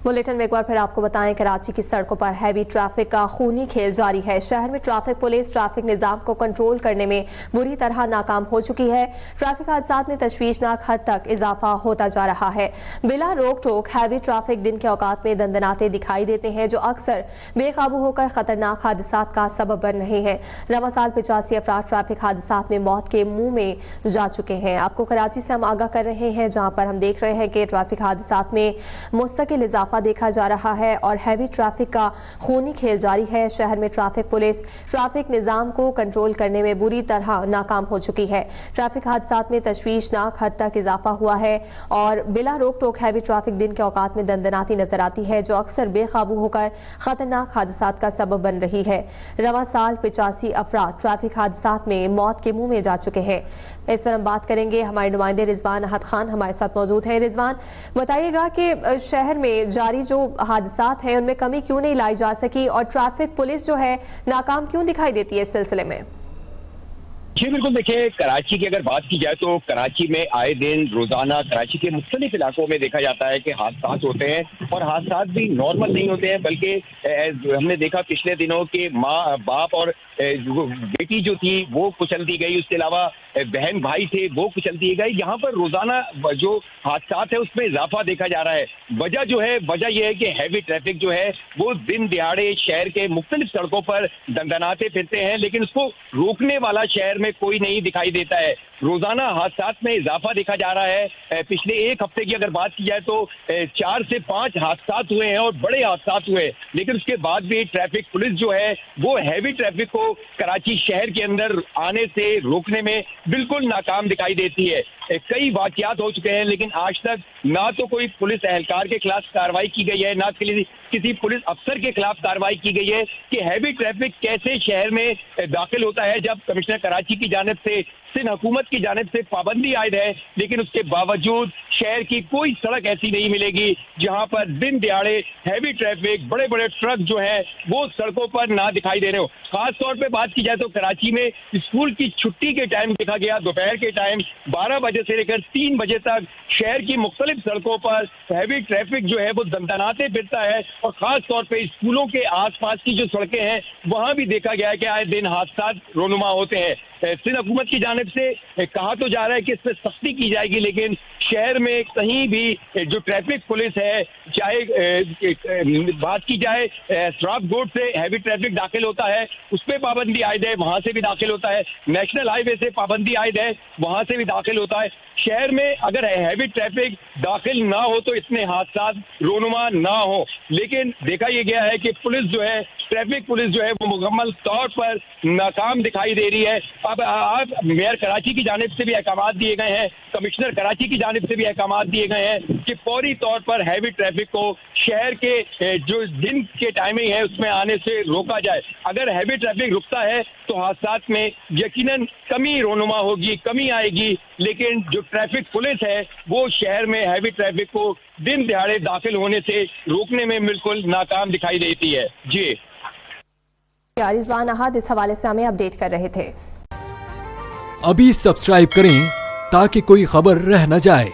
Bulletin में एक बार फिर आपको बताएं, कराची की सड़कों पर हैवी ट्रैफिक का खूनी खेल जारी है। शहर में ट्रैफिक पुलिस ट्रैफिक निजाम को कंट्रोल करने में बुरी तरह नाकाम हो चुकी है। ट्रैफिक हादसात में तशवीशनाक हद तक इजाफा होता जा रहा है। बिला रोक टोक हैवी ट्रैफिक दिन के औकात में दंदनाते दिखाई देते हैं, जो अक्सर बेकाबू होकर खतरनाक हादसात का सबब बन रहे हैं। रवा साल 85 अफराद ट्रैफिक हादसात में मौत के मुंह में जा चुके हैं। आपको कराची से हम आगाह कर रहे हैं, जहां पर हम देख रहे हैं कि ट्रैफिक हादसात में मुस्तकिल इजाफा देखा जा रहा है और हैवी ट्रैफिक का खूनी खेल जारी है। शहर में ट्रैफिक पुलिस ट्रैफिक निजाम को कंट्रोल करने में बुरी तरह नाकाम हो चुकी है। ट्रैफिक हादसात में तशवीशनाक हद तक इजाफा हुआ है और बिला रोक टोक हैवी ट्रैफिक दिन के औकात में दंदनाती नजर आती है, जो अक्सर बेकाबू होकर खतरनाक हादसात का सबब बन रही है। रवा साल 85 अफराद ट्रैफिक हादसात में मौत के मुंह में जा चुके हैं। इस पर हम बात करेंगे, हमारे नुमाइंदे रिजवान अहद खान हमारे साथ मौजूद हैं। रिजवान, बताइएगा कि शहर में जारी जो हादसात हैं उनमें कमी क्यों नहीं लाई जा सकी और ट्रैफिक पुलिस जो है नाकाम क्यों दिखाई देती है इस सिलसिले में? जी बिल्कुल, देखिए कराची की अगर बात की जाए तो कराची में आए दिन रोजाना कराची के मुख्तलिफ इलाकों में देखा जाता है कि हादसात होते हैं और हादसात भी नॉर्मल नहीं होते हैं, बल्कि हमने देखा पिछले दिनों के माँ बाप और बेटी जो थी वो कुचल दी गई, उसके अलावा बहन भाई थे वो कुचल दिए गए। यहाँ पर रोजाना जो हादसात है उसमें इजाफा देखा जा रहा है। वजह यह है कि हैवी ट्रैफिक जो है वो दिन दिहाड़े शहर के मुख्तलिफ सड़कों पर दंदनाते फिरते हैं, लेकिन उसको रोकने वाला शहर में कोई नहीं दिखाई देता है। रोजाना हादसात में इजाफा देखा जा रहा है। पिछले एक हफ्ते की अगर बात की जाए तो 4 से 5 हादसात हुए हैं और बड़े हादसात हुए, लेकिन उसके बाद भी ट्रैफिक पुलिस जो है वो हैवी ट्रैफिक को कराची शहर के अंदर आने से रोकने में बिल्कुल नाकाम दिखाई देती है। कई वाकयात हो चुके हैं, लेकिन आज तक ना तो कोई पुलिस एहलकार के खिलाफ कार्रवाई की गई है, ना किसी पुलिस अफसर के खिलाफ कार्रवाई की गई है कि हैवी ट्रैफिक कैसे शहर में दाखिल होता है। जब कमिश्नर कराची की जानिब से सिंध हुकूमत की जानिब से पाबंदी आयद है, लेकिन उसके बावजूद शहर की कोई सड़क ऐसी नहीं मिलेगी जहां पर दिन दिहाड़े हैवी ट्रैफिक बड़े बड़े ट्रक जो है वो सड़कों पर ना दिखाई दे रहे हो। खास तौर पे बात की जाए तो कराची में स्कूल की छुट्टी के टाइम देखा गया, दोपहर के टाइम 12 बजे से लेकर 3 बजे तक शहर की मुख्तलिफ सड़कों पर हैवी ट्रैफिक जो है वो दंदनाते फिरता है और खास तौर पे स्कूलों के आसपास की जो सड़कें हैं वहां भी देखा गया है कि आए दिन हादसा रोनुमा होते हैं। सिंध हुकूमत की जानिब से कहा तो जा रहा है कि इस पर सख्ती की जाएगी, लेकिन शहर में कहीं भी जो ट्रैफिक पुलिस है, चाहे बात की जाए स्राफ गोड से हैवी ट्रैफिक दाखिल होता है उस पर पाबंदी आयद है, वहां से भी दाखिल होता है। नेशनल हाईवे से पाबंदी आयद है, वहां से भी दाखिल होता है। शहर में अगर हैवी ट्रैफिक दाखिल ना हो तो इतने हादसात रोनुमा ना हो, लेकिन देखा यह गया है कि पुलिस जो है, ट्रैफिक पुलिस जो है वो मुकम्मल तौर पर नाकाम दिखाई दे रही है। अब आज मेयर कराची की जानिब से भी अहकाम दिए गए हैं, कमिश्नर कराची की जानिब से भी अहकाम दिए गए हैं कि फौरी तौर पर हैवी ट्रैफिक को शहर के जो दिन के टाइमिंग है उसमें आने से रोका जाए। अगर हैवी ट्रैफिक रुकता है तो हादसात में यकीनन कमी रोनुमा होगी, कमी आएगी, लेकिन जो ट्रैफिक पुलिस है वो शहर में हैवी ट्रैफिक को दिन दिहाड़े दाखिल होने से रोकने में बिल्कुल नाकाम दिखाई देती है। जी रिजवान अहद इस हवाले से हमें अपडेट कर रहे थे। अभी सब्सक्राइब करें ताकि कोई खबर रह न जाए।